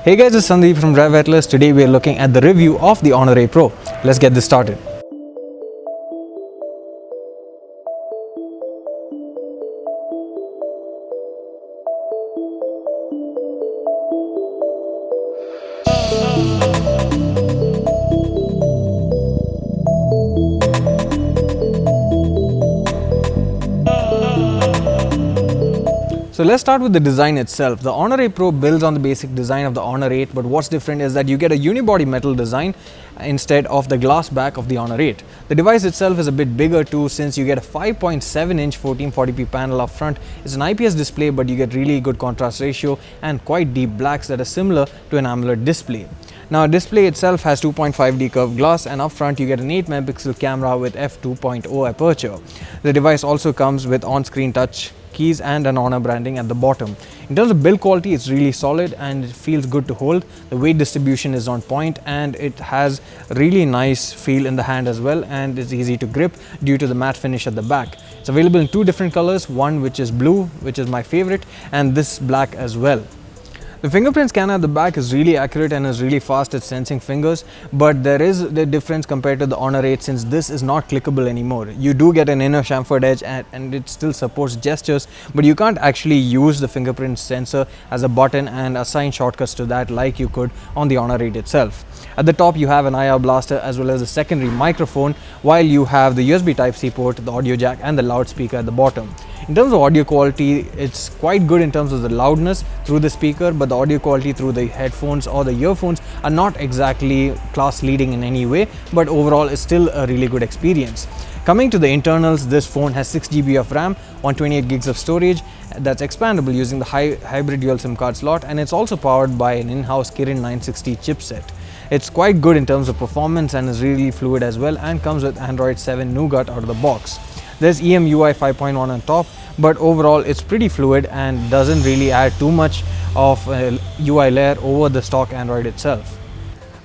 Hey guys, it's Sandeep from RevAtlas. Today we are looking at the review of the Honor 8 Pro. Let's get this started. So let's start with the design itself. The Honor 8 Pro builds on the basic design of the Honor 8, but what's different is that you get a unibody metal design instead of the glass back of the Honor 8. The device itself is a bit bigger too, since you get a 5.7-inch 1440p panel up front. It's an IPS display, but you get really good contrast ratio and quite deep blacks that are similar to an AMOLED display. Now, display itself has 2.5D curved glass, and up front you get an 8-megapixel camera with f2.0 aperture. The device also comes with on-screen touch keys and an Honor branding at the bottom. In terms of build quality, it's really solid and it feels good to hold. The weight distribution is on point and it has a really nice feel in the hand as well, and it's easy to grip due to the matte finish at the back. It's available in two different colors, one which is blue, which is my favorite, and this black as well. The fingerprint scanner at the back is really accurate and is really fast at sensing fingers, but there is the difference compared to the Honor 8 since this is not clickable anymore. You do get an inner chamfered edge and it still supports gestures, but you can't actually use the fingerprint sensor as a button and assign shortcuts to that like you could on the Honor 8 itself. At the top you have an IR blaster as well as a secondary microphone, while you have the USB Type-C port, the audio jack and the loudspeaker at the bottom. In terms of audio quality, it's quite good in terms of the loudness through the speaker, but the audio quality through the headphones or the earphones are not exactly class leading in any way, but overall it's still a really good experience. Coming to the internals, this phone has 6GB of RAM, 128GB of storage that's expandable using the hybrid dual SIM card slot, and it's also powered by an in-house Kirin 960 chipset. It's quite good in terms of performance and is really fluid as well, and comes with Android 7 Nougat out of the box. There's EMUI 5.1 on top, but overall it's pretty fluid and doesn't really add too much of a UI layer over the stock Android itself.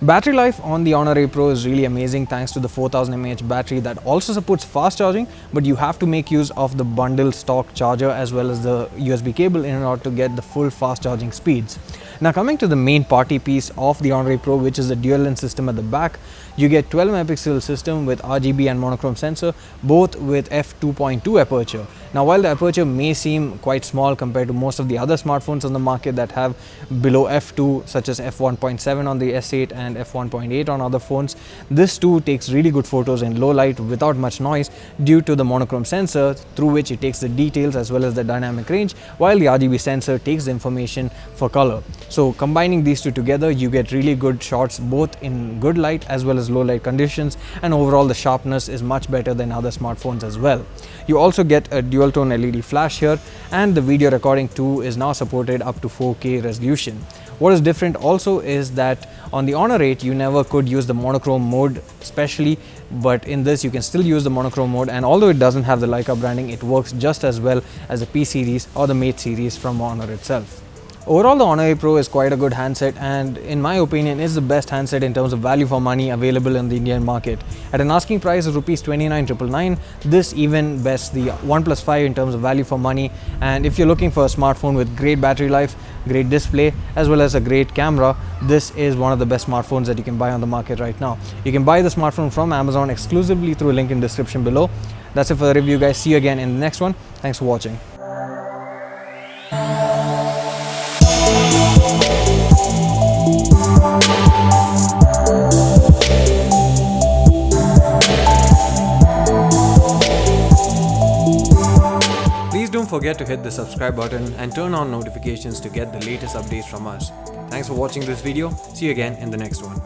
Battery life on the Honor 8 Pro is really amazing thanks to the 4000 mAh battery that also supports fast charging, but you have to make use of the bundled stock charger as well as the USB cable in order to get the full fast charging speeds. Now, coming to the main party piece of the Honor 8 Pro, which is the dual lens system at the back, you get 12-megapixel system with RGB and monochrome sensor, both with f2.2 aperture. Now, while the aperture may seem quite small compared to most of the other smartphones on the market that have below f2, such as f1.7 on the S8 and f1.8 on other phones, this too takes really good photos in low light without much noise due to the monochrome sensor, through which it takes the details as well as the dynamic range, while the RGB sensor takes the information for color. So combining these two together, you get really good shots both in good light as well as low light conditions, and overall the sharpness is much better than other smartphones as well. You also get a dual tone LED flash here, and the video recording too is now supported up to 4K resolution. What is different also is that on the Honor 8 you never could use the monochrome mode especially, but in this you can still use the monochrome mode, and although it doesn't have the Leica branding, it works just as well as the P series or the Mate series from Honor itself. Overall, the Honor 8 Pro is quite a good handset, and in my opinion is the best handset in terms of value for money available in the Indian market. At an asking price of Rs 29,999, this even bests the OnePlus 5 in terms of value for money. And if you're looking for a smartphone with great battery life, great display as well as a great camera, this is one of the best smartphones that you can buy on the market right now. You can buy the smartphone from Amazon exclusively through a link in the description below. That's it for the review, guys. See you again in the next one. Thanks for watching. Please don't forget to hit the subscribe button and turn on notifications to get the latest updates from us. Thanks for watching this video. See you again in the next one.